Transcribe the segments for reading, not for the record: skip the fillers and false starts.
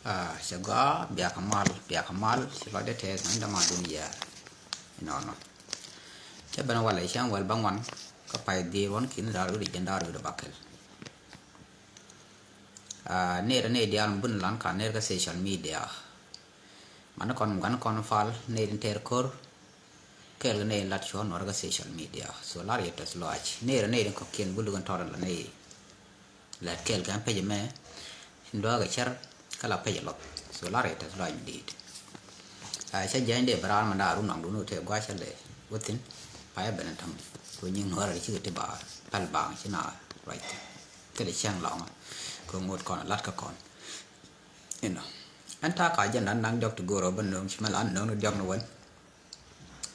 Shaga biya kamal sila de tes nang dama dunia no cebana wala isang wal bangon kapai di won kin daru di jendaru de bakel ne dia bun lan kan ne ka social media mana kon fal ne ter kor kel ne lat shon or ga social media so la yeta sloach ne ko ken bulu gan toran la ne la kel gan pe me ndo ga char kala pe lo so la yeta sloach dit cha jande bran manda ru nang du te gwa chale wutin pa ben tam ko nyin no ra chi te ba pal bang china right ke le chang long ko ngot kon lat ka kon anta ka jan nan dok to goro ban no chma lan no dok no wan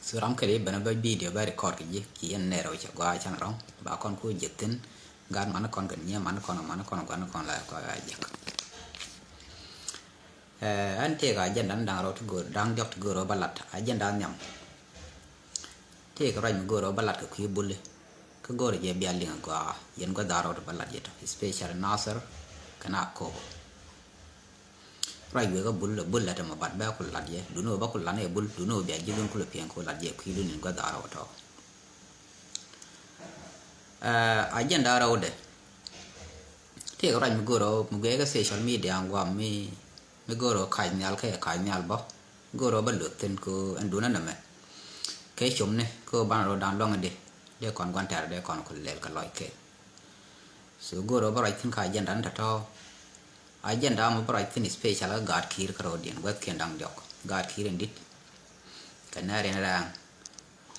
suram kali bana ba video ba record ki en nero cha gwa chang rong ba kon ku jitin gan man kon gan nya man kon la ko ajak ante ga jan dan dang ro to go dang dok to goro balat ajan dan nyam te ka ran goro balat ko ki bulle ko goro je bi alin gwa yen go daro to balat yeto special nasser kana ko rai we ga bulla ta mabat ba ko ladye duno ba ko lane bul duno bi ajilun ko pian ko ladye ku dun ga dara wato ajen dara ode te ga rai goro mu ga social media ngwa mi goro kai nyal ba goro ba lutin ko anduna na me ke chumne ko ban ro dan long de kon kwan tar de kon ko lel ka loy ke so goro ba rai tin ka jen dan ta to agenda mo bright fin special god kir karodian web kendang jok god kir ndit kanare na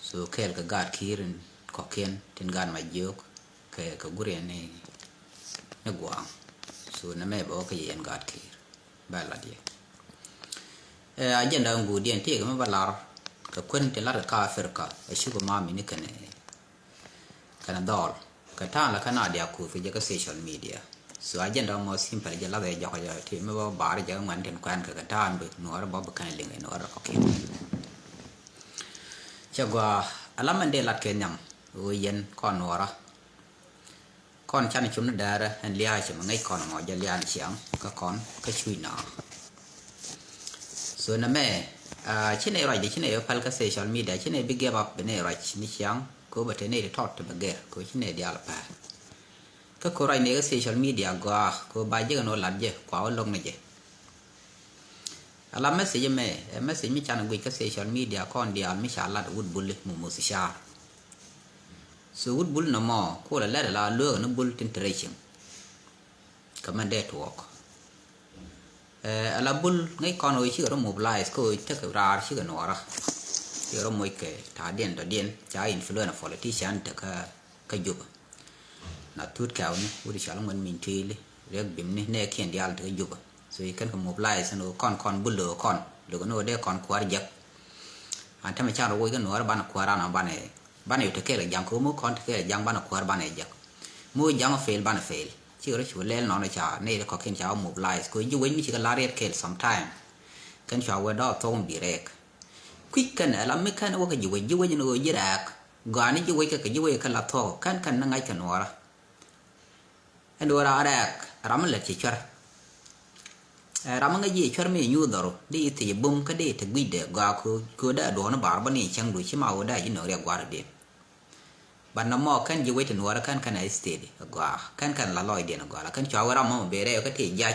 so kel ka god kir ko ken tin gan ma jok ke ka gure ne gwa so na me bo ka yen god kir bala die agenda ngu dien te ga ma balar ka kun te lar ka afrika e shugo ma mi ne kana dol ka ta la kana dia ku fi ga social media so agenda mo simple je la de jo ya ti me ba bar je ngan den kwan ka tan be no ra ba kan le no ra okay chagwa alaman de lat ke nyam o yen kon wara kon chan chum na dara en lia che ngai kon mo je lia chiang ka kon ka chui na so na me chine ra de chine pal ka social media chine big give up ne ra ni chiang ko ba te ne tot te ba ge ko chine dia la pa ka ko rai ne social media gwa ko ba je no lat je kwa long ne je ala message mi chan gwi ka social media kon dia mi sha lat wood bull mu si sha so wood bull no mo ko la lo no bull tin tracing command to work ala bull ngai kon o chi ro mobilize ko ta ka ra chi ga no ra chi ro mo ke ta den do den cha influence politician ta ka juba na tut kaw ni uri shala ngon min tili rek bim ni ne kien dial te juba so ikan ko mobilize no kon bullo kon lo no de kon kwar jak anta ma charo wo gan war bana kwara na bana yote kele jang ko mo kon te kele jang bana kwar bana jak mo jang fail bana fail chi ro chu lel no na cha ne ko ken cha mobilize ko ju wen mi chi ka la ret kel sometime kan cha wa da to bi rek quick kan ala me kan wo ka ju wen no jirak gani ju wen ka ju wen ka la to kan na ngai kan wara endora arak ram la chi char ram nga ji char me nyu daro di ti bum ka de te guide ga ko da do na bar bani chang du chi ma wo da ino re gwar de ban na mo kan ji we te nora kan ai steady ga kan la loy de na ga kan cha wa ram mo be re ka te ja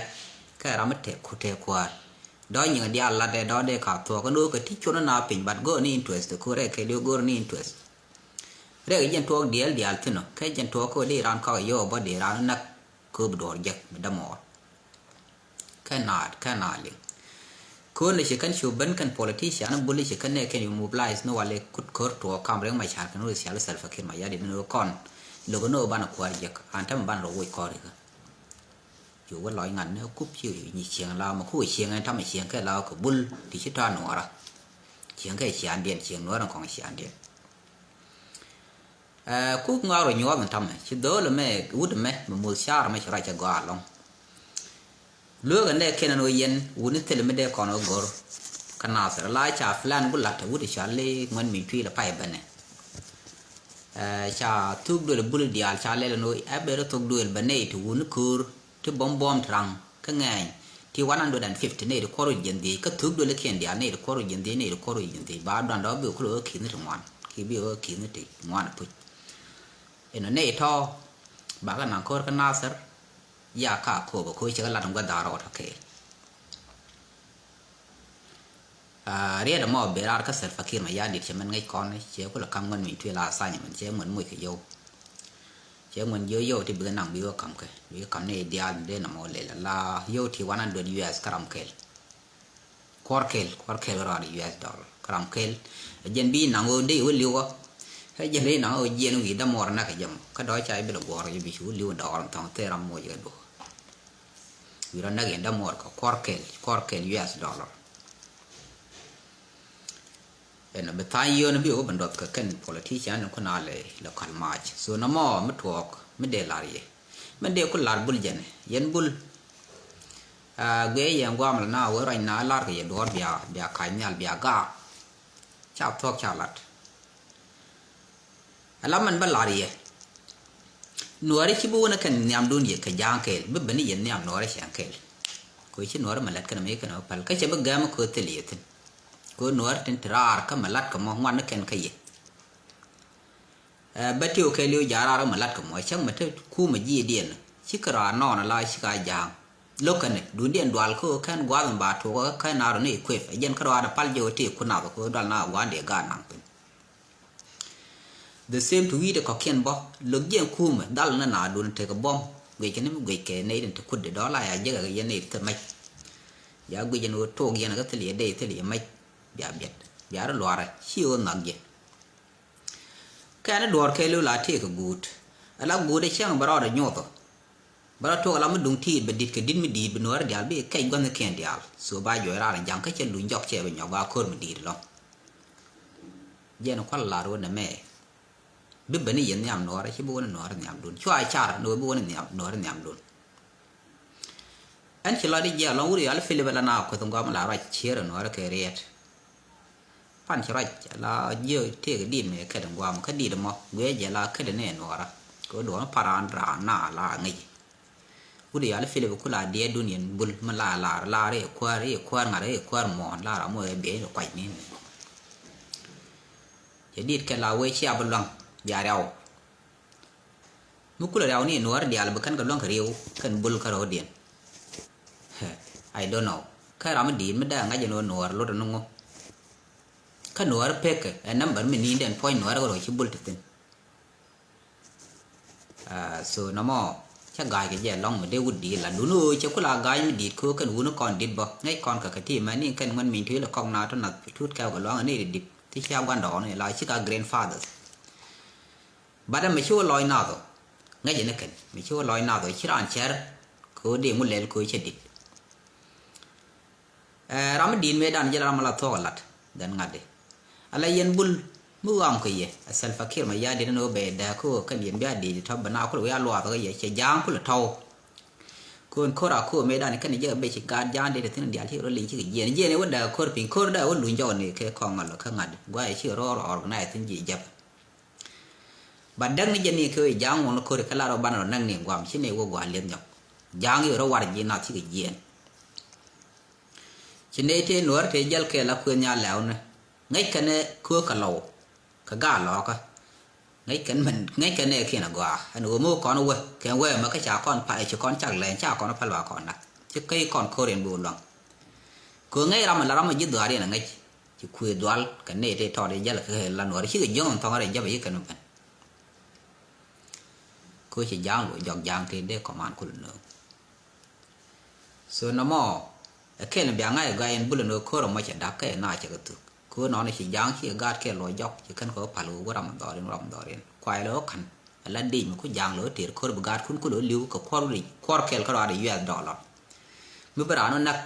ka ram te ku te kwa do nyi dia la de do de ka to ko no ka ti chu na pin bat go ni interest ko re ke dio go ni interest re jen to dial tino ka jen to ko de ran ka yo ba de ran na ko bdor jak da mo kana le ko le shi kan shu ban kan politician bulli shi kan ne kan you mobilize no wale kut kor to kam reng ma char kan ro sial self fakir ma yadi no kon lo no ban ko jak antam ban ro wo ko re yo wa loi ngan ne kup chi ni chiang la ma ku chiang ai tam chiang ka la ko bul ti chi ta no ra chiang ka chiang dien chiang no ran kong chiang dien ku nga ro nyo man tam chi do le me wud me mu shar me chra cha ga long lo ga ne ken no yen wuni tele me de kono gor kana sa la cha flan bu la ta wud cha le ngon mi twi la pai bane cha tuk do le bul dial cha le no e be ro tuk do le bane tu wuni kur tu bom trang ka ngai ที่150เนี่ยคอร์ยินดีก็ทุกด้วยเขียนเดียเนี่ยคอร์ยินดีเนี่ยคอร์ยินดีบ้านดันเราเบี้ยคือขีดนี่ถึงวันขีดเบี้ยขีดนี่ถึงวันปุ๊บเอ็นเนี่ยท่อบางกันนังคอร์กันน่าสร์ยาข้าโคบคุยเชื่อละน้องก็ดาร์อทักเกเรียกมอเบราร์ก็เสร็จฟักกี้มายาดิบใช่มันไงก่อนเนี่ยเชื่อคนละคำมันมีทุลาสายมันเชื่อเหมือนมวยขยโยเชื่อเหมือนโยที่เบื่อหนังบิวคำเกบิวคำเนี่ยเดียนเดนมอเลยละโยที่100 USกรัมเคลควอร์เคลรอด US ดอลลาร์กรัมเคลเย็นบีหนังวันเดียวเลี้ยวให้เย็นเลยหนังเย็นวีดมอร์นักยำก็ด้อยใจเป็นบัวจะบิชูเลี้ยวดอลต้องเตะรำมวยกันดูวีรันนักเย็นดมอร์ก็ควอร์เคล US ดอลลาร์เอ็นเบต้าเยอะนะพี่โอ้บรรดาก็เกิน politician คนนั้นเลยแล้วขันมาจส่วนน้ำมอไม่ถูกไม่เดลารีไม่เดคนลาบุลเจนยันบุลเกย์ยังว่ามันน่าว่าไรน่าลาร์ก็ยันดอร์เบียขายเนี่ยเบียก้าชอบทอกชาลัดแล้วมันบัลลารีนัวริชิบูนะกันยามดุนยี่ขยางเคลไม่เป็นยันยามนัวริชิอังเคลคุยชินัวริมันเล็ดกันไม่กันเอาพัลก็จะเป็นแกมก็เตลียตินก็นัวรินทราร์ก็มาลัดกับมองวันนักกันขยี้บัดที่โอเคเลี้ยวยารามาลัดกับมอช่างมันเท่คู่มายี่เดียนชิครานอนอะไรชิคายยางโลกันเนี่ยดูเดียนดวลก็แค่กวาดบาทัวก็แค่นารนี่คุยยันครานพัลโยที่คุณเอาก็ดวลน่าวันเดียกันนั่งเป็น the same ทวีตก็เขียนบ่ลูกยังคู่มาดัลนั่นน่าดูนเทกับบ้องเวกันนี่มันเวกในเรื่องที่คุณเดือดร้อนอะไรเยอะกันยันนี่ทำไมอย่าเวยันว่าทุกยันก็ทะเลได้ทะเลไม่อย่าเบียดอย่าละลวร์ชิวนักเยแค่นั้นดวลแค่เลี้ยวลาที่ก็กูดแล้วกูได้เชื่อมบารอดยอดบารอดทุกเราไม่ดุงที่บัดดิดก็ดินไม่ดีเป็นนัวเดียลเบี้ยแค่ก้อนแค่เดียลส่วนใบย่อยอะไรยังก็จะลุยยอกเชื่อเป็นยอกว่าคนไม่ดีหรอกยันควันลาโรนนะแม่บิ๊บนี่ยันยามนัวชิบูนนัวยามดุนช่วยชาร์นัวบูนนัวยามดุนอันที่เราได้เยอะลองดูอะไรฟิลิปปินส์ก็ต้องการมาลาไรเชื่อนัวแค่เรียดพันชรัยละเยอะที่ก็ดีเนี่ยแค่ดังว่ามันก็ดีละมั้งเว้ยจะละแค่เดินเนี่ยนัวละก็โดนพารานราหน้าละไงกูเดี๋ยวอะไรฟิลิปกุลาเดียดุนยันบุลมันลาเร่ควางอะไรควางหมอนลาละมวยเบี้ยไปนี่จะดีแค่ละเว้ยเชี่ยบลังยาเดียวมุกุลเดียวนี่นัวเดียวละบุกันกับลังเรียวกันบุลคาร์โรเดียนI don't know แค่เราไม่ดีไม่ได้งั้นจะนัวรถนุ่งขนวดเพ็กนับแบบไม่นีเดินพอยหนวดก็รอชิบุลติดส่วนน้ำมอชักกายก็แย่ลองมาได้วุดีละดูนู้ชักกุลากายไม่ดีคือกันวุ้นก่อนดิบบ่ไงก่อนกับกะทิมันนี่กันมันมีที่ละกองนาต้นนัดทุดแก้วกับร้องอันนี้ดิบที่เชี่ยวกันดอกเนี่ยลายชิกา grandfather บัดนั้นไม่ชั่วลอยนาตัวไงจะนึกกันไม่ชั่วลอยนาตัวชิรานเชอร์คือเดี๋ยวมุลเลลคือเฉดิรามันดินไม่ดันจะรามันละท้อลัดดันงัดเดอะไรยันบุลมือวางก็ยี่เซลฟ์คิร์มายาดีนโนเบดก็กันยันบิอาดีทับบนาคุลวิอาลัวก็ยี่เชียงคุลเท่าคนโคราคุไม่ได้นี่กันเยอะเบชิการยานเดียดที่นั่นเดียร์ที่เราลิงชื่อเย็นเย็นวันเดียวคนพิงคนได้วันลุยจอนนี่แค่คลองมันหรอกข้างงัดว่าไอ้ชื่อรอออกง่ายถึงยี่ยับบัดดังนี่ยันนี่คือยางวันคนขลาเราบ้านเรานั่งเนี่ยความชิ้นนี้ว่าเลี้ยงหยอกยางอยู่เราวาร์ยีนาที่เย็นชิ้นนี้ที่หนวดที่ยัลเคลับเพื่อนยาแล้วนะไงกันเนี่ยคือกันเราขก้าหลอกไงกันมันไงกันเนี่ยขี้หนักกว่าอันนู้นมั่วก่อนเว้ยแค่เว้ยมันก็จ่าก่อนไปจะก่อนจักแหลนจ่าก่อนพัลว่าก่อนนะจะใกล้ก่อนโคเรียนบูลองคือไงเรามันยึดตัวเดียนะไงจะคุยดวลกันเนี่ยที่ทอดยัลคือละหนวดที่ก็ย่องทองอะไรยับไปยึดกันนู่นกันคือจะย่างหรือยองย่างที่ได้ประมาณคนหนึ่งส่วนน้ำมอแค่เนี่ยแบบง่ายก็ยังบุลเนื้อโคเราไม่จะดักแค่น่าจะกระตุกคือนอนในสียางที่กาดแค่ลอยยอกจะขึ้นเขาผ่าลูว่ารำดอเรียนควายแล้วขันแล้วดีมันก็ยางเลยเถียร์คนบกาดคุณก็เลยลิ้วกับควอร์เคลเขาได้USดอลลาร์เมื่อเวลานั้นนัก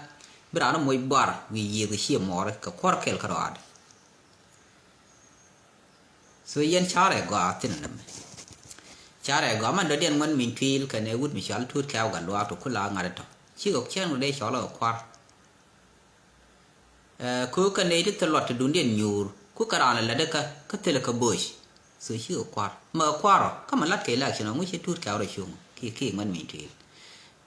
เวลานั้นมวยบาร์วิเยก็เชี่ยมอร์กับควอร์เคลเขาได้ส่วนยันชาร์เรก็ที่นั่นชาร์เรก็มันเดียนมันมีฟิลกันในวุฒิมิชาลทูดแก้วกันว่าทุกคนลางานต่อชื่อของเช่นเราได้ชอเราควาร์คุกันในที่ตลอดดุนเดียนยูคุกการอะไรเด็กก็เทเลกบุชสื่อชื่อควาร์เมื่อควาร์ก็มันลัดเกล้าชนะไม่ใช่ทูดแก้วเลยช่วงขี้มันมีที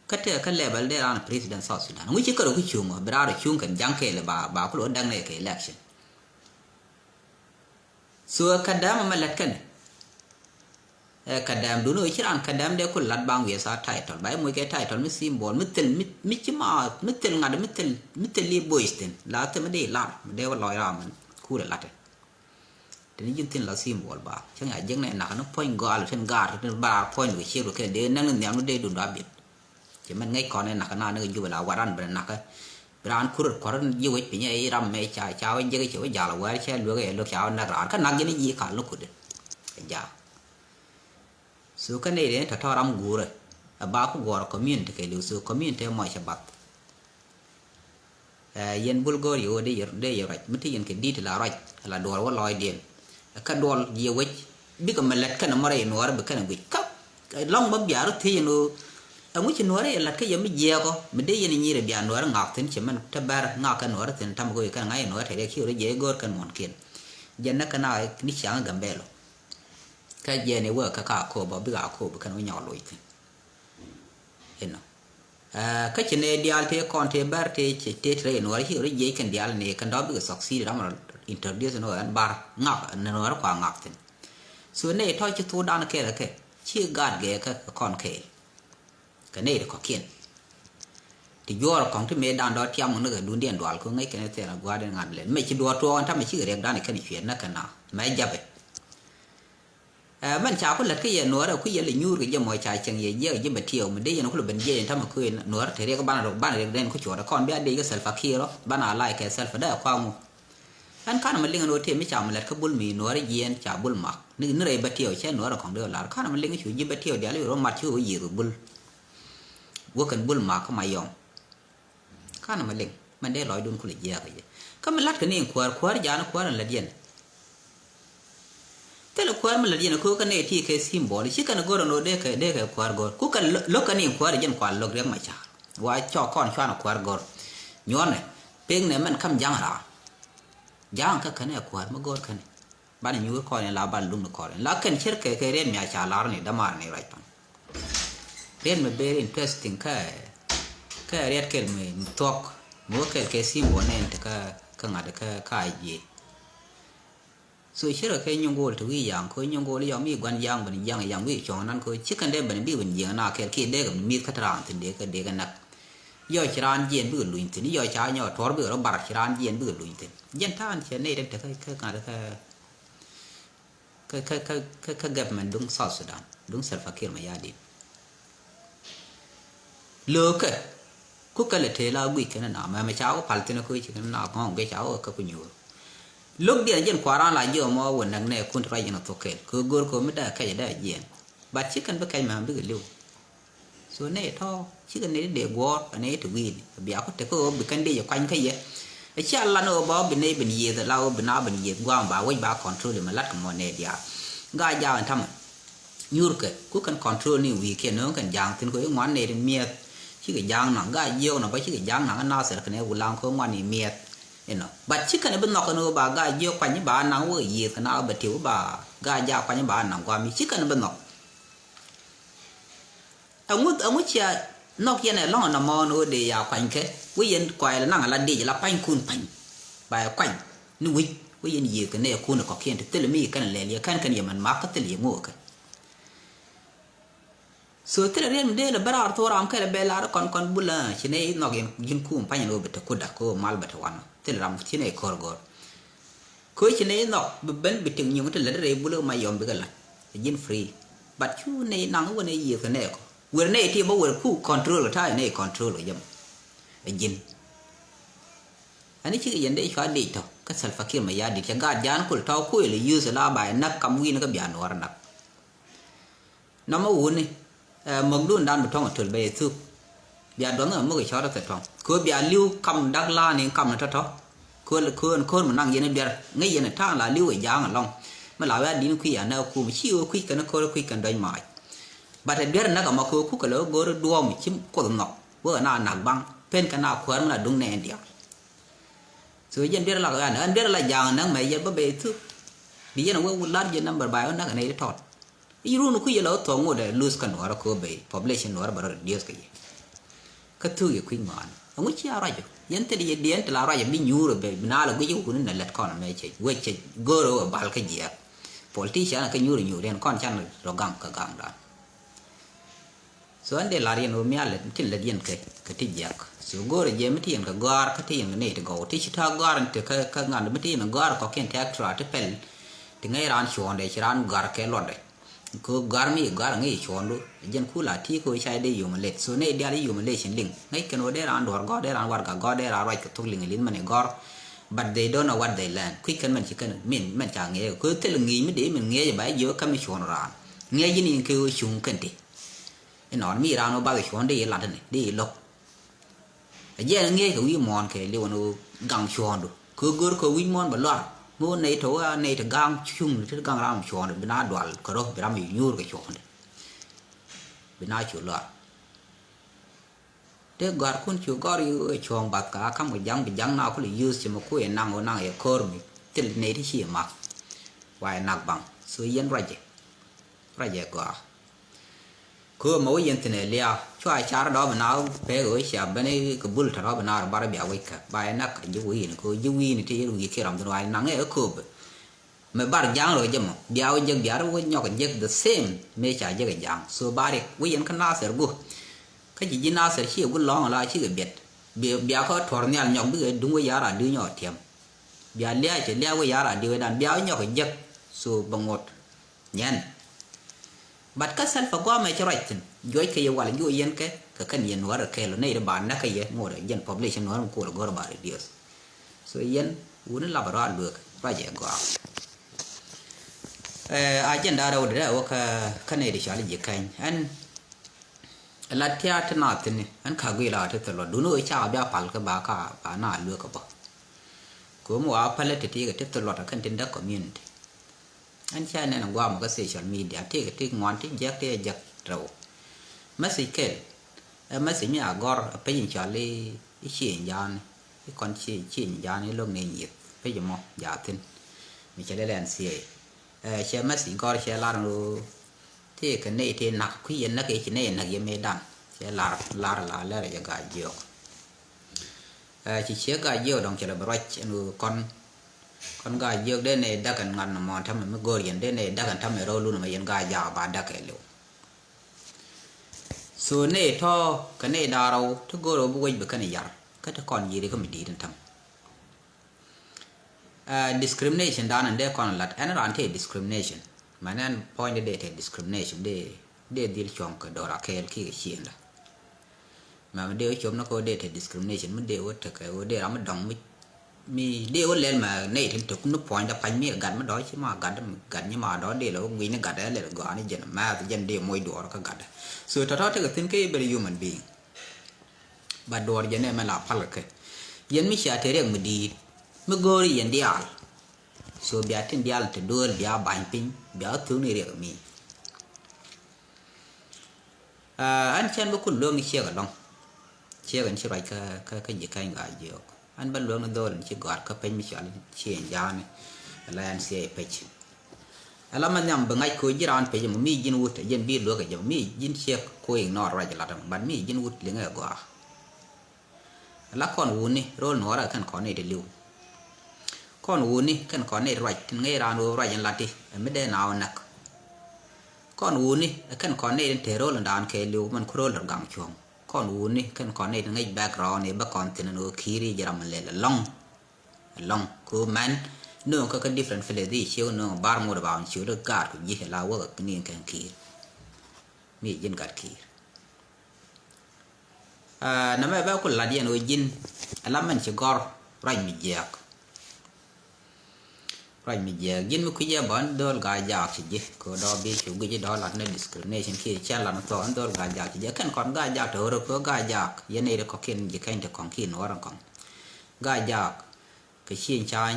cái thế cái level đấy là president South Sudan người chỉ có cái chung mà bây giờ chung cái giang cái là bà có đăng này cái election so cái đó mà lật cái đó đúng rồi chứ anh cái đó đấy có lật bang về sa title bài mỗi cái title mới symbol mới chỉ mà mới tên ngã mới tên li boys tên là tên mới để làm để vào lòi ra mình khu để lật thế nên tên là symbol bà chẳng hạn giống này nó point goal trên guard trên bà point của chiếc rồi cái đấy năng lượng nó để đủ đặc biệt chỉ mình ngay còn này nó dùng là waran bên nãy beran kurut koran jiwe pinya ai ram me cha cha wen jege chewe jala war che lu ge lu cha na ran ka nag ni ji ka lu kud ja su ka ne de ta ram gure ba ku gor community ke lu su community mo cha bat yen bulgor yo de yo raj miti yen ke dit la raj la dor wa loy den ka dol jiwe bi ka melet ka na mare no war be ka na bi ka long ba biaru thi no ông ấy nói là cái gì mới gieo co mình đấy như là biển nói ngọc tính chỉ mình ta bar ngọc cái nói thì thăm cái ngày nói thì khi nó dễ gỡ cái món kia dân nó cái nào cái sáng gần bể rồi cái gì này vừa cái cả cô bảo biết cả cô cái nó nhỏ lùi thì thế nào cái chuyện này dial thì con thì bar thì chỉ thế nói khi nó dễ cái dial này cái đó bị sọc xí đó mà introduce nó ăn bar ngọc nó nó qua ngọc thì số này thôi chứ tôi đang cái là cái chỉ gạt cái con cái này là có kiện thì do còn cái mấy đàn đó theo một người đun điện đoán có ngay cái này thì là qua đến ngàn lên mấy chỉ đua tròn thằng mấy chỉ cái đàn này cái chuyện nó cái nào mấy giờ vậy mình chào cái lật cái gì nữa đâu cái gì là nhu cái gì mọi trái chẳng gì cái bật thiểu mình đây nó có là bệnh gì thằng mà cười nữa thì đây các bạn này đen có chỗ đó con biết đi cái self kia đó bạn nào lại cái self đó qua mu anh khá là mình liên nó thì mới chào mình lật cái bul mì nữa đấy gì chào bul mặc nó đây bật thiểu chứ nữa là còn được là khá là mình liên cái chuyện gì bật thiểu để lấy mặt chứ gì rồi bul vô cần buôn mà không ai dùng, cái nào mà linh, mình để loại đun của lịch già cái gì, cái mình lát cái này quạt giá nó quạt là điên, thế là quạt mình là điên, cứ cái này thì cái symbol, chỉ cần gọi nó để cái quạt gọi, cứ cái lúc cái này quạt điên quạt lúc riêng mà chả, và cho con cho nó quạt gọi, nhon này, peng này mình không giang ra, giang cái này quạt mà gọi cái này, bạn nhớ coi này là bạn luôn nó coi, là cái chiếc cái riêng mà chả là này đam mải này vậy thôi. Riêng mà very interesting cái riêng cái mình talk mua cái symbol này thì cái ngã cái gì so chỉ là cái nhung gol thì dạng coi nhung gol giống như quan giang bên giang với chọn anh coi chỉ cần để bên bị bên giang nào cái để cái miết cái tràn thì để cái nắp do tràn diện bự lùi thì do trái nhỏ thor bự nó bạc tràn diện bự lùi thì dân ta chỉ này để cái government đúng South Sudan đúng Salva Kiir mà gia đình lừa cái cái là thế là bị cái nào mà cháu phải tin nó cứ chỉ cái nào không cái cháu cái cũng nhiều lúc đi dân qua ra lại giờ mà vấn đề này cũng phải dân nó tốt cái cứ gỡ cái mới đã cái gì đấy diện bà chỉ cần cái mà biết cái lưu số này thôi chỉ cần này để qua cái này thì win bây có thể có bị cái đi quanh cái gì cái cha là nó bảo bên này bên gì thì lao bên nào bên gì qua bà quay bà control mà lát cái món này đi gai giao anh thăm nhur cái cứ cần control này vì cái nó cần giang tin cái món này thì miệt chỉ cái giang nặng gai yêu nó phải chỉ cái giang nặng nó sẽ cái này ulang có món này miệt nó bắt chỉ cái này bên nọ cái nó bà gai yêu quanh những bà nặng với gì cái nào bật thiếu bà gai giao quanh những bà nặng qua mi chỉ cái này bên nọ ông chia nó kia này nó mò nó để giao quanh cái với dân quay là nặng là đi là quanh cùn quanh bài quanh nuôi với dân gì cái này cùn nó có kia thì tức là mi cái này là cái gì mình mắc cái tức là ngô cái so thế là riêng đây là bây giờ tôi làm cái là bây giờ con bula chỉ này nó cái cùn quanh nó bị thật đắt có mal bị thật thế là làm chỉ này cor gor coi chỉ này nó bên bị từng nhiều cái là để bula mà yom bị cái là dân free but chú này năng cái này gì cái này vừa này thì bao vừa khu control là thay này control rồi dâm dân anh ấy chỉ cái vấn đề khó đi thôi cái Salva Kiir mà gia đi cái gạt gián của tao cuối là use là bài nắp cầm win cái biển nó nắp nó mà uốn này mong đun đan một thằng ở thuyền bè thu biển đó là một cái chó đó phải thằng cứ biển lưu cầm đắc la này cầm là thằng cứ mà năng gì này biển ngay gì này thằng là lưu ở giang ở long mà lão đi nó quy ở đâu quy chiêu quy cái nó coi quy cần đánh mãi bà thấy biết nó có một khu cái lỗ gỗ đua một chim cột ngọc bữa nào nặng băng bên cái nào khoan là đúng nè đi rồi dân biết là cái anh biết là giang nó mày dân bắp bê thứ bây giờ nó có lát dân number bài nó cái này thọt ý luôn nó cứ giờ lỗ thòng ngồi để lose cái nó có bê population nó bảo reduce cái gì cái thứ gì khuyên ngọn ông ấy chia ra rồi dân thế đi điên là ra bị nhú rồi bị na là cái gì cũng nên là con này chơi quay chơi gỡ rồi bảo cái gì politician là cái nhú rồi nhú đen con chăn rồi găng cả găng đó so anh để là điên rồi mía là chính là điên cái tí giặc so gỡ rồi giờ mới thiền cái gỡ cái thiền này thì gỡ tí chỉ thao gỡ thì cái ngàn mới thiền gỡ có kiện thác ra thì pel thì ngay ran chuồn để ran gỡ cái lọt đấy cứ gỡ mi gỡ ngay chuồn luôn dân khu là thi coi sai đây dùng mà lệ số này đi dùng mà lệ xin linh ngay cái nó để ran đòn gỡ để ran gỡ để ran right cái thuốc linh linh mà này gỡ but they don't know what they learn quick can mình chỉ cần mình chẳng nghe cứ thế là nghĩ mới để mình nghe vậy giờ cái mình chuồn ra nghe gì nên kêu chung cái gì nó mi ra nó bao giờ chuồn đi là thế này đi lộc giờ nghe cái uy mòn cái liệu nó gang chuồn được cứ gỡ cái uy mòn bật loạn mua này thấu này thì gang chung thì gang ra chuồn được bên nào đoạt cái đó bên nào mình nhur cái chuồn đấy bên nào chuồn loạn thế gạt con chuồn gạt đi chuồn bạc cả không có giang nào có thể use mà có năng ở năng ở core mình thế này thì chỉ mặc vài nạc bằng số yên ra vậy quá cứ mỗi yên thế này lia cho ai chả đó mà nào bé gửi xe bên này cái bul thằng đó bên nào bara béo vậy cả bài nạc cái vui này có vui này thì vui kia làm từ ngoài nắng ở cube mà bara giang rồi chứ mà béo giang béo với nhau cái giang the same mấy chả giang cái giang so bara vui yên cái nào sẽ go cái gì nào sẽ chỉ có long là chỉ cái béo có thor nhau nhau bây giờ đúng với giá là đưa nhỏ thiam béo lia chỉ lia với giá là đưa đàn béo nhau cái giang so bằng ngọt nhàn bắt cái sản phẩm qua mấy cho right rồi cái yêu là yêu yên cái nhìn nó là cái này là bạn nó cái gì ngồi đấy dân population nó không có là gọi là bạn điều so yên uốn là bảo được ra vậy quá ai chân đã đâu đấy cái này thì chả là gì cái anh là theo thế nào thế này anh khá ghi là thế rồi đúng rồi cha bé phải cái bà nào lừa cái bà của một áo phải thì cái thế rồi là cái trên đất community anh cha này là qua một cái social media thì cái ngoan thì giác rồi mất gì cái mất gì nhà gor bây giờ cho đi chuyện gian cái con chuyện gian này lúc này nhiệt bây giờ mà giả tin mình sẽ làm gì sẽ mất gì gor sẽ làm rồi thì cái này thì nặng quý yên nó cái chuyện này nặng gì mới đam sẽ là cái gà dừa chỉ chiếc gà dừa đồng chỉ là bạch con gà dừa đây này đã cần ngăn mà thăm mới gọi điện đây này đã cần thăm ở đâu luôn mà yên gà già bà đã cái liệu số này thôi cái này đào đâu thức gọi rồi bôi bực cái này giả cái con gì đấy có mình đi đến thăm discrimination đó là đây còn là anh nói thế discrimination mà nên point để discrimination để deal chọn cái đó là cái chuyện là mà mình để chọn nó có để discrimination mình để ở cái để làm đồng mi để ở lên mà này thì thực nó point là phải mi gần mà đó chứ mà gần nhưng mà đó để là nguyên nó gần đấy là gọi nó dân mà dân để môi đùa nó gần so thật thì cái tính cái very human being bà đùa dân này mà là phải cái dân mi sẽ thấy rằng mình đi mới gọi dân đi al so biar tin dia là đua biar bánh pin biar thứ này được mi anh xem có cuốn lương chia cả long chia gần chia cái gì cái ngài nhiều anh bắt lương nó đôi là chỉ gọi cái pin mi chọn chia giá này là anh sẽ phải là mình nhầm bằng ngay cuối giờ anh phải dùng mi jin wood jin bi lúa cái dùng mi jin chia coi nó ra cho là bạn mi jin wood liền ở qua là con wood này rồi nó là con này để lưu con wood này con này right ngay ra nó right là thì mới để nào nè con wood này con này để rồi là đàn cái lưu mình khô là gam chuông con wood này con này ngay background này bắt con tên nó khiri giờ mình lấy là long cô man nó có cái different feel gì chiếu nó bar một bảo chiếu được cả cũng như là vợ cái niên cái kia mi dân cả kia nãy mấy bạn có là đi nói dân làm mình chỉ gor rai mi giặc dân mới cứ giờ bọn đôi gà giặc chỉ gì có đó biết chủ cái gì đó là nó discrimination kia cha là nó to đôi gà giặc chỉ cần con gà giặc thôi rồi có gà giặc dân này có kiên gì cái con kiên nó rằng con gà giặc cái xiên chai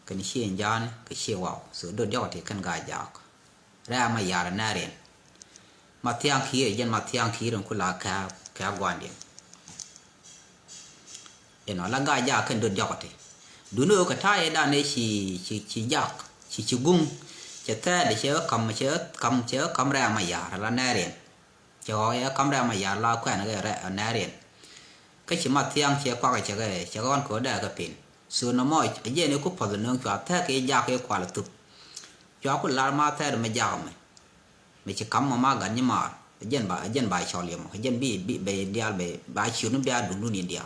cái xiên giàn cái xiên wow sự đôi giặc thì cần gà giặc ra mà giờ là narian mà thiang khí dân mà thiang khí rồi cũng là cả quan điểm nó là gà giặc cần đôi giặc thì đúng rồi cái thái đa này chỉ giặc chỉ gung chỉ thế để chơi cầm ra mà giờ là narian cho cầm ra mà giờ là quen cái ra narian cái chỉ mà thiang chia qua cái con của đại cái pin số nó mọi cái gì nếu có phải nương cho thế cái giá cái quả là tụt cho cái lá mà thế mà giá mày chỉ cắm mà gần như mà dân bài cho liềm dân bị về dia về bài chiếu nó bia đúng luôn dia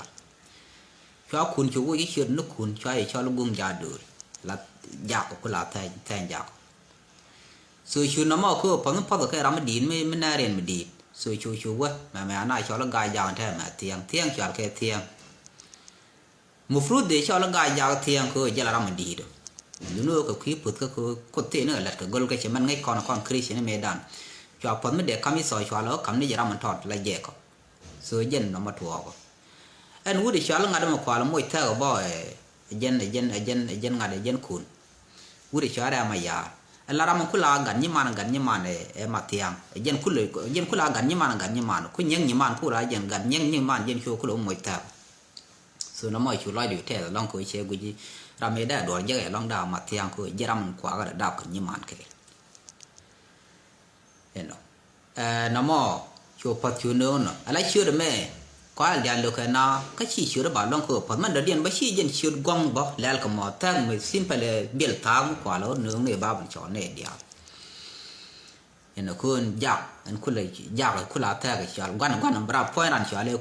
choคุณchú cái chiếu nóคุณcho nó gung giá được là giá của cái lá thay giá rồi chú nó mà cứ phật cái làm đi mới nãy rồi mới đi rồi chú quá mà này cho nó gai giá thế mà thiang cho cái thiang một phút để cho nó gai giá thiang cứ giờ là làm đi được nữa cái khí bự cái cốt thế nữa là cái gol cái chỉ mình ngay con Chris này mới đàn cho phật mới để cắm cái sỏi cho nó cắm đi giờ làm mình thọt là dễ có rồi dân nó mà thua có anh uống để cho nó ngã mà qua là môi theo bao dân ngã dân cuốn uống để cho ra mà giờ anh làm mình cứ là gần như mà này mà thiang dân cứ là gần như mà cứ nheng như mà cứ là dân gần nheng như mà dân cho cứ là môi theo rồi nó mới chịu lại được thế là long cười chơi cái gì ra mấy đại đồ như cái long đào mà thiang cứ giờ làm quả cái đào cái như mà cái nó mò chụp phát chụp nữa anh lấy chụp được mấy có là được cái nào cái chỉ chụp được bảo long cứ phát mình đã điền bác sĩ dân chụp quăng bỏ lấy cái mò thang mình simple là biểu thang quả lỗ nữa này ba mình chọn này đi nó cứ giặc anh cứ lấy giặc cứ là thang cái chọn quan nó bảo point anh chọn lấy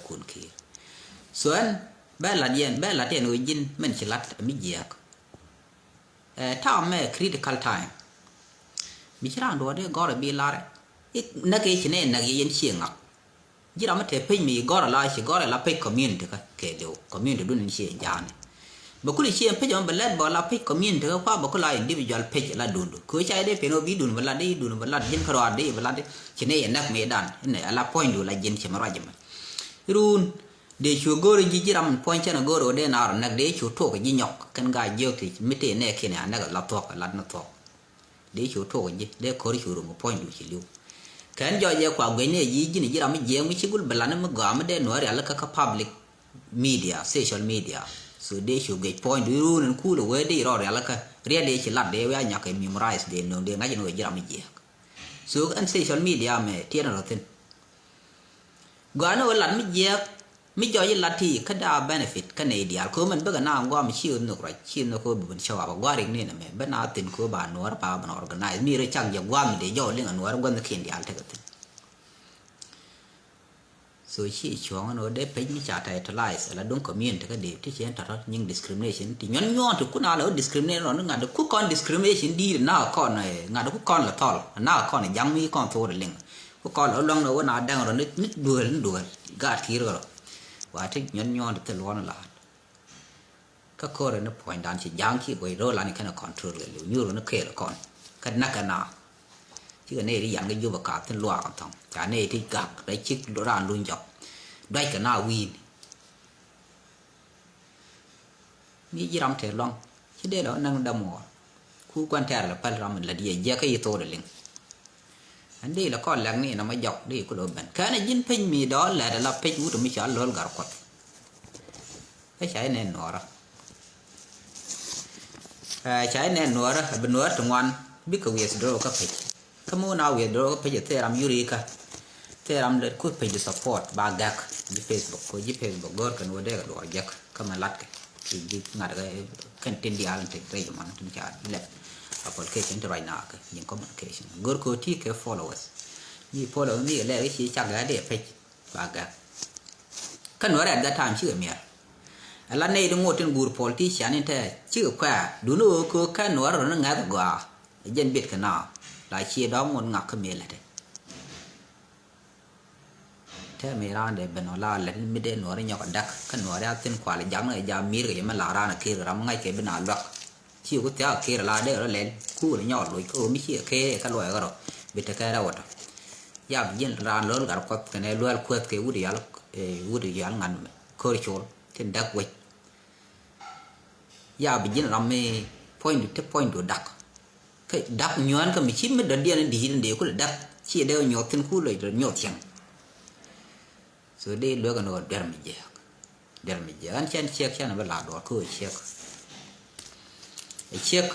cuốn kia xuân bé là điền người dân mình chỉ lát mình giặc thao mẹ critical time mình chỉ làm đồ đấy gọi là bị la đấy nãy cái chuyện này nãy cái yên xiềng à chỉ làm thế phải mình gọi là phải community cái điều community đúng là xiềng giá này bữa cuối xiềng phải cho mình lấy bảo là phải community cái qua bữa cuối là individual phải là đúng cứ chạy đấy phải nó bị đúng là đi đúng là dân khởi đầu đi là chuyện này nãy mấy đàn này là point đúng là dân chỉ mà ra chứ mà run để chú gọi rồi chỉ làm point cho nó gọi rồi để nào nãy để chú thuộc cái gì nhọc cái gai dưa thì mấy thế này khi này nãy là thuộc là nó thuộc để chú thuộc gì để có chú rồi một point đủ chỉ lưu cái giờ giờ qua cái này gì này chỉ làm gì mới chỉ cũng làm nó gõ mới để nói là các public media social media so để chú cái point đủ nên cool way đi rồi là cái really chỉ làm để với nhà cái memorize để nó để ngay nó chỉ làm gì so anh social media mà tiền nó tin gõ nó làm gì mấy giờ là thì cái đó benefit cái này đi à, cứ mình bây giờ nào qua mình chịu được rồi chịu nó cứ mình cho vào qua riêng này nè mẹ bên nào tiền cứ bà nói bà organize mi rồi chẳng giờ qua mình để cho liên nói qua nó khiển đi al thế cái rồi chỉ chọn nó để phải mi trả thay lại là đúng community cái điềuที่เช่นถ้าnhững discrimination thì nhon thì cũng nào là discriminate nó ngã được cũng con discrimination đi nào con này ngã được cũng con là thol nào con này giang mi con thôi là liền cũng con ở long nó nào đang rồi nít đuổi gạt thì rồi và thích nhon thì luôn là các cô này nó point đàn chỉ giang khi quay rồi là này cái nó controlเลยnhư rồi nó kể là con cái nát cái nào chứ cái này thì dạng cái vô bạc cả thân loa còn thòng cái này thì gặp đấy chiếc đồ đàn luôn dọc đây cái nào win mi gì làm thế long chứ đây đó năng đâm mỏ khu quan thế là phải làm mình là đi giờ cái gì tôi được liền anh đây là con lăng này nó mới dọc đi có đồ bẩn cái này dính pin mi đó là pin của tụi mình chọn luôn gạo quật cái trái này nọ đó trái này nọ đó bên nọ trong ngoan biết cái việc đó có phải cái món nào việc đó có phải thế làm yuri cả thế làm được cứ phải support ba gạc di Facebook có di Facebook gọi cái nó để rồi gạc cái mà lát cái thì ngặt cái content đi ăn thì cái mà nó cũng chả lệ application right now cái những communication gọi có thì cái followers như follow như là cái gì chắc là để phải ba gạc cái nó là time chưa miệt là này đúng một trên group politician này thế chưa qua đúng rồi có cái nó rồi nó ngắt qua dân biết cái nào lại chia đó một ngạc cái miệt là đấy thế mình ra để bên nó là mình để nó nhỏ đắt cái nó ra tên quả là giống này giờ mir cái mà là ra là kia rồi ngay cái bên nào được chiều cái theo kia là để nó lên cú nó nhỏ rồi cứ mới chia cái loại cái rồi bị cái đâu rồi giờ dân ra lớn cả có cái này luôn quét cái udi al ngăn khơi chốn trên đất quay giờ bị dân làm mê point đồ đặc cái đặc nhon cái mình chỉ mới đơn điên đi để có đặc chỉ đều nhọt tên cú rồi nhọt chẳng rồi đây lừa cái nó đem mình giờ anh xem check nó là đồ cứ check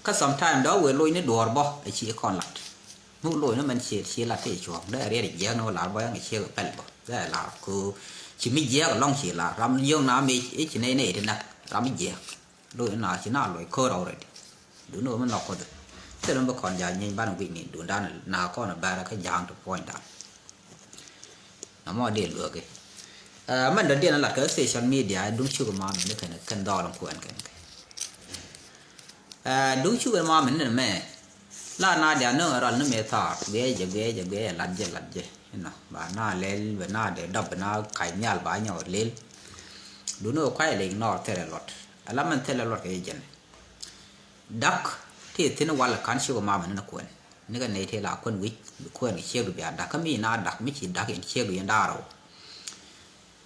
cái sometimes đó với lôi nó đồ bỏ chỉ còn lại mũ lôi nó mình chỉ là thế chuồng đấy là để giờ nó là bao nhiêu check phải bỏ đấy là cứ chỉ mới dễ long chỉ là ram dương nào mi ít chỉ này thì nè ram mới dễ đôi nào chỉ nào loại khô rồi đứa nữa mới nọc rồi thế nên bây còn dài nhanh ban vị này đồn đan nào có là ba là cái giang được point đó nó mà điện lừa cái mình đầu tiên là cái social media đúng chưa mà mình cái này cần đo làm quen cái đúng chưa mà mình là mẹ là na dia nó rồi nó mẹ thọ về lăn dê nó bà na lên và na để đập na cày nhal bà nhỏ lên đúng rồi quay lên nó thế là lót làm mình thế là lót cái gì đắc thì nó qua là cán siêu mà mình nó quen nếu cái này thì là quen cái siêu được biệt đắc cái mi na đắc mới chỉ đắc cái siêu được đa rồi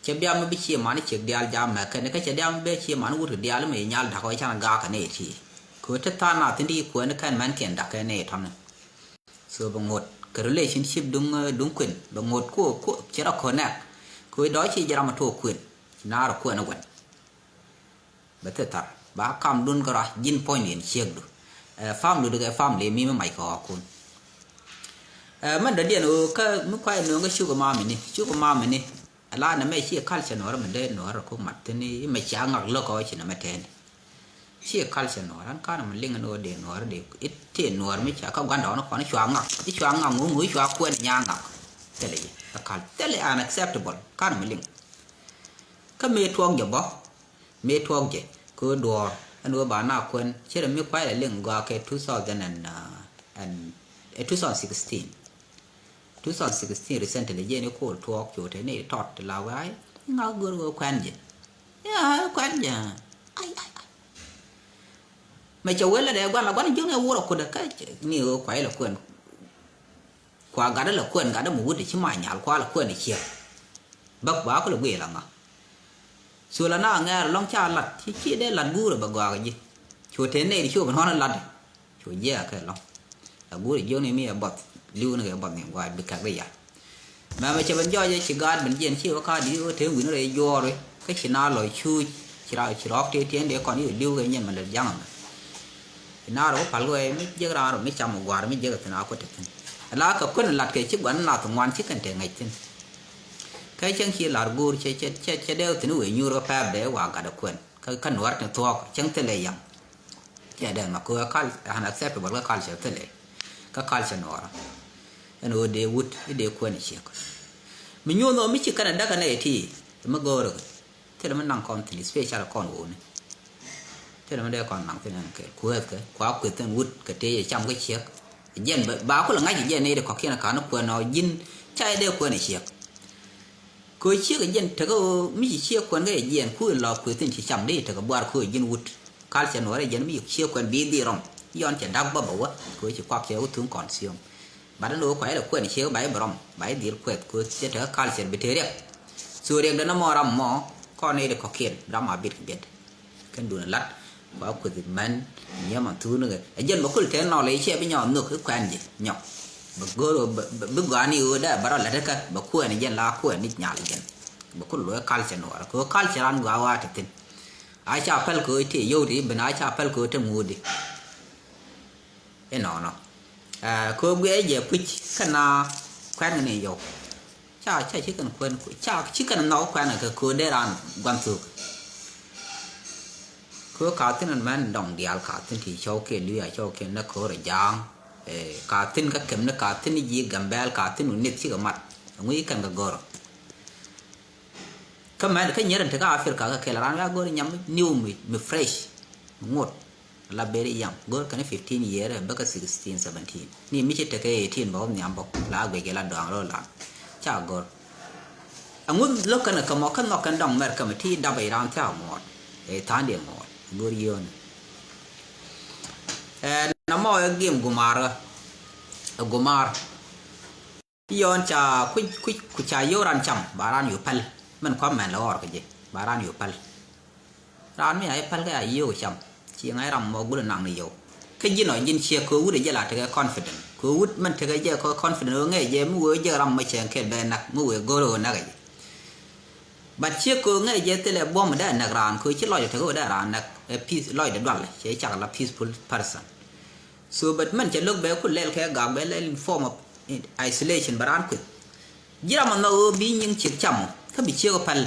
chế bia mới bị chia mà nó chiếc dial jam mà cái này cái chế dial mới chia mà nó uống được dial mới nhal đắc cái chăng gà cái này thì cứ thế ta nào thì đi quen cái mình kiện đắc cái này thôi so bằng một cái relationship đúng quyền bằng một của chế độ connect cứ đó chỉ ra mà thua quyền na rồi quyền nó quen bất thế thật bà cầm đun cái ra in point in chiếc được farm được cái farm lấy mi mà mày có con mình đã điện ở cái mức quay nữa cái sugar mama này là nó mấy chiếc culture nó mình đây nó rồi cũng mặt thế này mấy chiếc ngọc lơ coi chỉ là mấy thế chiếc culture nó ăn cá mình liên nó để nó để ít tiền nó mấy chiếc các quan đó nó có nó choáng ngọc cái choáng ngọc mũi choáng quên nhang ngọc thế này cái thế là unacceptable cá mình liên cái mê thuông giờ bó mê thuông gì cứ đùa anh nói bạn nào quên chứ là mấy quay lại liên qua cái 2016 recently giờ nó có thuốc chỗ thế này thọt là cái ngáo gỡ quen gì quen gì mày cháu ấy là để quan là quan trước này mua được quần cái nhiều quái là quần qua gã đó là quần gã đó mua để chứ mày nhả qua là quần để chia bác bá có là quê là mà xưa là nó nghe là long cha lật thì chỉ để lật gu rồi bà gọi cái gì chỗ thế này thì chỗ mình nói là lật chỗ dễ cái long là gu để vô này mi bật lưu nó cái bật này ngoài bị cắt bây giờ mà mày chỉ vẫn do chỉ gạt mình diện chỉ có cái đi thế người nó để vô rồi cái chỉ nào lời chui chỉ đó cái tiền để còn đi lưu cái nhân mình là giang thì nào đó phải rồi mới dễ ra rồi mới chăm một quả mới dễ cái nào có thể là cái con lật cái chiếc bánh nào thằng ngoan chiếc cái ngày trên cái chân chỉ là gu chế đeo thì nó ủy nhu rồi phải để vào cả được quên cái nuốt nó thuốc chân thế này vậy cái đây mà cô cái hàng accept bảo cái sẽ thế này cái sẽ nó nó để quên chiếc mình nhu nó mới chỉ cái đó cái này thì mới go được thế là mình năng con thì special con uống thế là mình đây còn năng thế này cái quá quyết tên wood cái tê trong cái chiếc dân báo có là ngay gì này để có khi là cả nó quên nó dinh chạy đeo quên này chiếc coi chiếc cái dân thế có mấy chiếc quên cái gì khu là quyết tên chỉ chậm đi thế có bao khu dân wood cá sẽ nói là dân mấy chiếc quên bị đi rồi yon chỉ đắp bắp bầu á coi chỉ quạt chéo thương còn siêu bạn nó khỏe là quên chiếc bãi brom bãi đi quẹt coi sẽ thế cá sẽ bị thế đấy xưa đây nó mò rầm mò con này được có kiện ra mà biết cái đồ lát bảo quyết định men nhớ mà thứ nữa dân bảo quyết thế nào lấy xe với nhỏ nước cái quen gì nhỏ bực gỡ bực gã nhiều đấy bảo là thế cái bảo quyết này dân là quyết này nhà là dân bảo quyết lối cal sẽ nổi có cal sẽ ăn gạo à thế ai cha pel cười thì yêu thì bên ai cha pel cười trong ngủ đi cái nó cô bé giờ quýt cái nào quen cái này rồi cha chỉ cần quen cha chỉ cần nói quen là cái cô để làm quan thuộc cứ cả tin anh mình đồng điệu cả tin thì cho cái lưỡi cho cái nó khó rồi giang cả tin các kem nó cả tin gì gầm bel cả tin nó nít chỉ cái mặt nguy cần cái goro cái mà cái nhớ rằng cái Africa cái là nó goro nhắm new mi fresh ngọt là berry young goro cái 15 year rồi baka 16 17 ni mi chỉ cái 18 bảo nhắm bọc là cái là đoàn rồi là cha goro ngôn lúc cái nó cái đồng mer cái thì đập bay ran theo một thằng điểm một Gurion nó mò game gumar yon cha ku cha yoran cham baran yu pal man kwa man lo cái gì baran yu pal ran mi ai pal cái yu cham chi ngai ram mo gu nang ni yo cái gì nói nhìn chia cứ để là cái confident cứ mình cái gì có confident nghe gì mua giờ ram mà chen cái bên nặc mua goro nặc cái bạn chia cô ngay giờ thế là bom đã nạc ran cô chỉ lo cho đã ran nạc peace lo để đoạt chỉ chắc là peaceful person so but mình chỉ lúc bé cô lên cái gặp bé lên form of isolation baran cô giờ mà nó bị những chiếc chậm có bị chiêu phần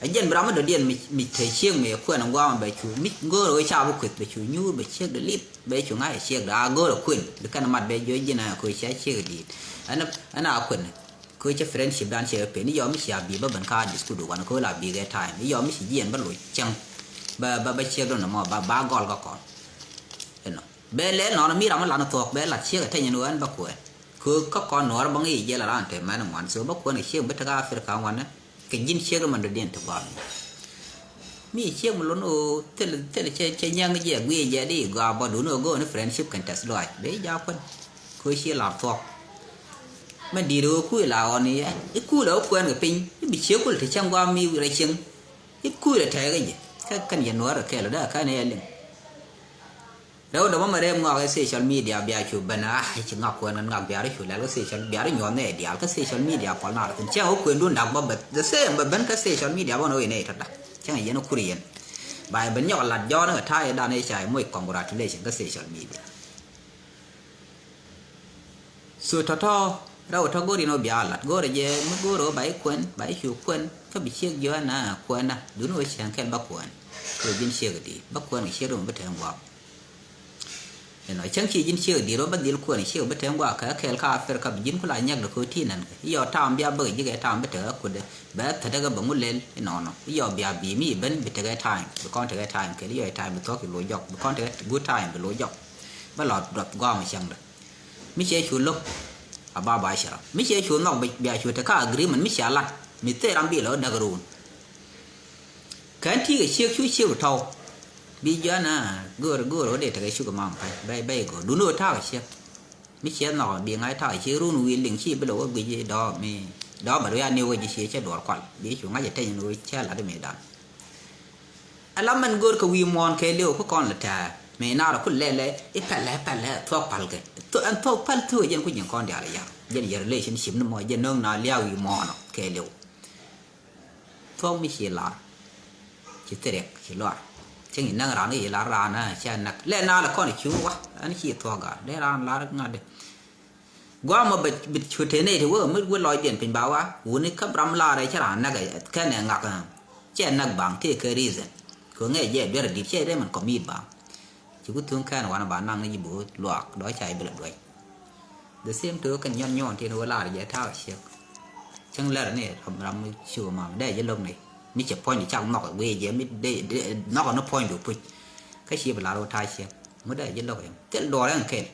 dân bram ở điện mình thấy chiêu mình quên ông qua mà bị chủ mít ngơ rồi chào với quỵt bị chủ nhu bị chiêu để lít bị chủ ngay chiêu đã ngơ rồi quên được cái mặt bị dưới gì nào quên sẽ chiêu gì anh nào quên quên cho friendship đan chiêu pe ni yom si abi ba ban ka disku do wan ko la bi ge time ni yom si yen ba lo chang ba chiêu đó nó mà ba gol ga kon no be le nó mi ram la nó tok be la chiêu cái nhân nuan ba quên cứ có con nó bằng gì vậy là anh thấy mà nó ngoan số bốc quân này chiêu biết ta phải cả ngoan á cái dính chiêu mà được điện thực vào mi chiêu mà luôn ô thế là chơi nhang cái gì quý gì đi gặp bao đủ nó go nó friendship contest rồi đấy giao quân cứ chiêu làm thuộc mà đi đâu cứ là anh ấy cái cứ đâu quen cái pin cái bị chiêu cứ thì chẳng qua mi lại chừng cái cứ là thế cái gì cái gì nữa rồi cái là đó cái này liền đâu mà đem ngọc cái social media bia chụp bên chỉ ngọc quên ngọc bia đấy chụp lại cái social bia đấy nhọn này dia cái social media còn nào cũng chẳng có quyền luôn đặc biệt the same mà bên cái social media bao nhiêu này thật đó chẳng hay nó kurian bài bên nhọn là do nó ở Thái đàn này chạy mỗi congratulation cái social media sự thật thôi đâu thằng go đi nó bia là go để về mất go rồi bảy chụp quên cái bị chiếc dưới nè quên nè đúng rồi chẳng khen bác quên rồi viên chiếc cái gì bác quên cái chiếc rồi bất thường vào nói chẳng chỉ dính chiêu đi rồi bắt đi luôn chiêu bắt thêm qua cái cà phê cái dính cũng lại nhắc được cái tin này giờ tham bia bởi cái tham bắt được cái bé thật cái bấm lên nó giờ bia bị mi bên bị cái time bị con cái time cái giờ time bị thoát cái lối dọc bị con cái good time bị lối dọc bắt lọt đập gom mà chẳng được mi chơi chuột lúc ba bài sao mi chơi chuột ngọc bị bia chuột cái agreement mi xả lăn mi tê làm bị lỡ đặc ruộng cái thi cái chiêu thâu bây giờ na gỡ rồi để cái sugar mom phải bay gỡ đúng rồi thao chiếc mấy chiếc nọ bị ngay thao chiếc run nguyên liền chi bắt đầu cái gì đó mi đó mà đôi anh yêu cái gì chiếc đỏ quạt biết chúng ngay chạy rồi chiếc là cái mẹ đàn anh làm mình gỡ cái vi mòn cái liều có con là thà mẹ nào là cứ lẹ ít phải lẹ thuốc pal cái tôi ăn thuốc pal thôi dân có những con đẻ là dân giờ relationship nó mọi dân nương nào liao vi mòn cái liều thuốc mấy chiếc là chỉ tệ chỉ loạn chẳng những năng rán gì là rán à chán nặc lẽ nào là con này chú quá anh chỉ thua cả để rán lá ngắt đấy qua mà bị chuột thế này thì vừa mới vừa lòi tiền bình báo á uống cái cấp ram la đấy chứ rán nặc cái này ngắt à chán nặc bằng thì cái reason cứ nghe dễ biết là đi chơi đấy mình có mít bằng chỉ có thương cái nào bạn năng cái gì bố loạt đói chạy bị lật đuổi để xem thứ cái nhon thì nó là dễ thao chiếc chẳng lẽ này ram chưa mà đây cái lông này mi chỉ point trong nọc về gì mi để nó point được thôi cái gì mà lao thay xe mới để dân đâu em cái đồ đấy khen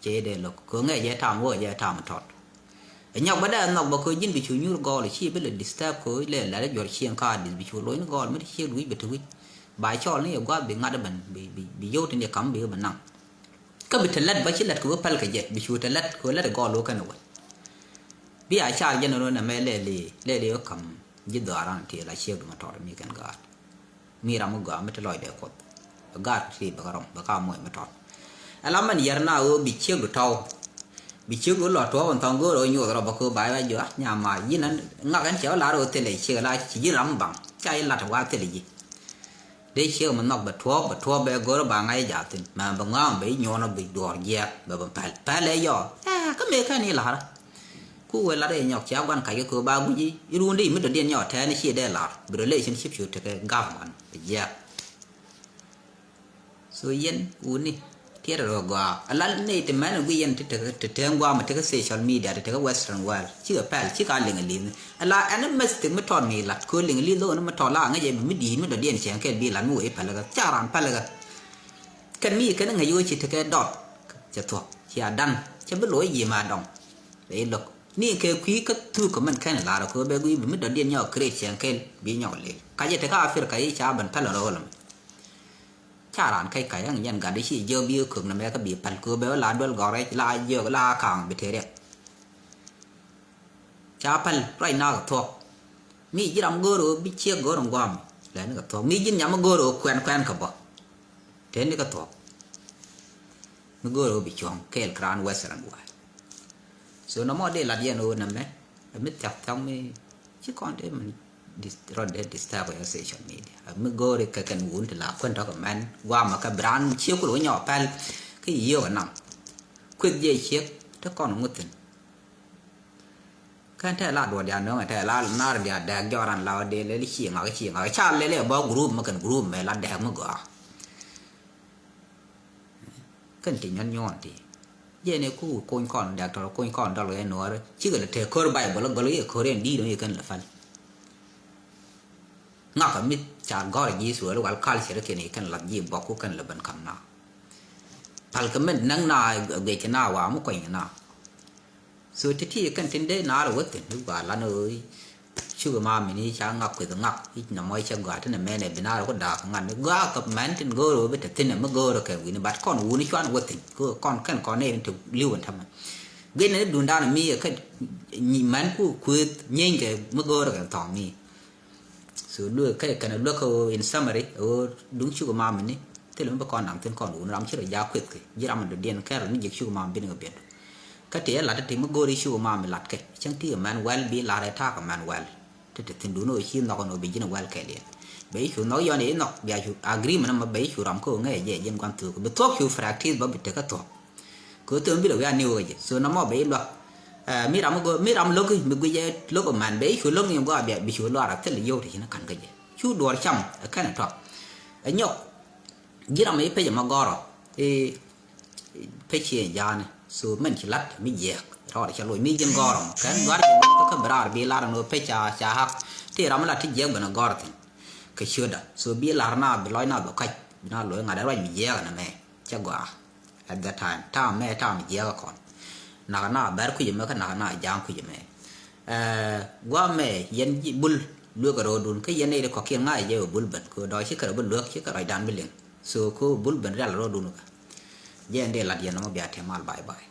chế để lục cứ nghe dễ tham vô dễ tham thọt nhau mới đây nọc bao nhiêu bị chủ nhu gò là chi biết là disturb cứ là giọt xiên ca bị chủ lối nó gò mới chi đuổi bị thúi bài cho nó quá bị ngắt bệnh bị vô trên địa cắm bị bệnh nặng cái bị thật lật với chỉ lật cứ pal cái gì bị chủ thật lật cứ lật gò lối cái nào bị ai cha dân nó là mẹ lê cầm jadi orang ti la chiếc mà trọt mi kan gat mi ram ga mi tloy de ko gat ti ba moy ma trọt ala man yarna o bi chiếc được thau bi chiếc do lo to on tang go ro nyu ro ba ko bai ba jo nya ma yin nan nga kan chéo la ro te le chiếc la chi ram bang chai la ta wa te le ji de chiếc mà nok ba thua be go ro ba ngai ja tin ma ba nga be nyo no bi do ya ba pa le yo ka me ka ni la cú về là đây nhọc chéo quan cái cửa ba cái gì luôn đi mới được điện nhỏ thế này chỉ để là relationship chủ cái gam bạn bây so yên uống đi thế rồi qua là này thì mấy người yên thì qua mà cái social media thì cái western world chỉ ở pal chỉ cái liền là anh mới từng mới thon mi là cứ liền luôn nó mới thon là ngay vậy mới đi mới được điện chén cái bị là nuôi pal là chả làm pal là cái mi cái ngày vui chỉ cái đọt chỉ thuộc chỉ đăng chứ biết lỗi gì mà đồng để đượcนี่คือคุยก็ทุกมันแค่ไหนล่ะเราคือแบบวิไม่ได้เดียนย่อเครียดเสียงแค่บีย่อเลยใครจะถ้าฟิลใครชาบันพัลเราละชาร้านใครยังยันกันได้ชี้เยอะบีขึงนั่นแม่ก็บีพัลคือแบบลาดวลกอไรลาเยอะลาขางไปเทเรียชาพัลไรน่ากับทอกมีจีรำกูรู้บิเชี่ยกูรำกวามแล้วนี่กับทอกมีจีนยามกูรู้แควนกับบ่เทนนี่กับทอกมีกูรู้บิชวงเคลครานเวสต์รันวัวส่วนน้องมอเดลลาเดียนโอนั่นไหมไม่จับทั้งไม่ชิคอนเดมันรอนเดดิสตาร์ไปโซเชียลมีเดียไม่ก็เรียกกันวุ่นแต่ละคนทักกับมันว่ามากับแบรนด์เชี่ยวกุหลาบหยอดไปcáiเยี่ยวกันนั่งคุยเยี่ยเชี่ยถ้าก่อนงดถึง kan ta la do dia no ta la na dia da joran la de le chi nga cha le ba group ma kan group me la da ma ga kan ti nyon ti ye ne ku ko kon da to ko kon da le no chi ga te ko bai bo lo ye ko ren di no ye kan la fan nga ka mit cha go ji su lo wal kal che ke ni kan la ji bo ku kan la ban kam na pal ka men nang na ge ke na wa mu ko na so ti kan tin de na lo wat ni ba la noi chu ma mi ni cha ngak ku ngak i na moi cha ga ta na me ne bina ko da ngan ga ka man tin go ro be ta tin ma go ro ke wi ni bat kon wu ni chwan wat tin ko kon kan kon ne tu liu an tham ge ne dun da na mi ka ni man ku nyen ke ma go ro ka tong mi so lu ka kan lu ko in summary o đúng chu ma mi ni te lu ba kon nam tin kon wu ram chi ra ya kwet ke ji ram do den ka ni ji chu ma bin ga ben ka te la te ma go ri chu ma mi lat ke chang ti man well bi la ra ta ka man well te tin du no chi no no bi jina well ke le be chu no yo ne no bia chu agreement ma be chu ram ko nge ye yen kwan tu be to chu practice ba bi te ka to ko te bi lo ya ni wo je so na mo be lo mi ram lo ki mi gwe lo ko man be chu lo ngi go bia bi chu lo ra te le yo ti na kan ga je chu do cham ka na to nyok ji ram e pe ma go ro pe chi ya ne so men chi lat mi ye ro cha lo mi jen go ro kan go ra ka bra bi la no pe cha ha ti ram la ti je ba na go ra ke chu da so bi la na bi lo na ba ka na lo nga da ro mi ye na me cha go at that time ta me ta mi ye ko na bar ku je me ka na jang ku je me gwa me yen bul lu ka ro dun ke yen ne ko ke nga je bul ban ko do chi ka bul lu chi ka rai dan bi len so ko bul ban ra ro dun ka yen de la yen no bia te mal bye bye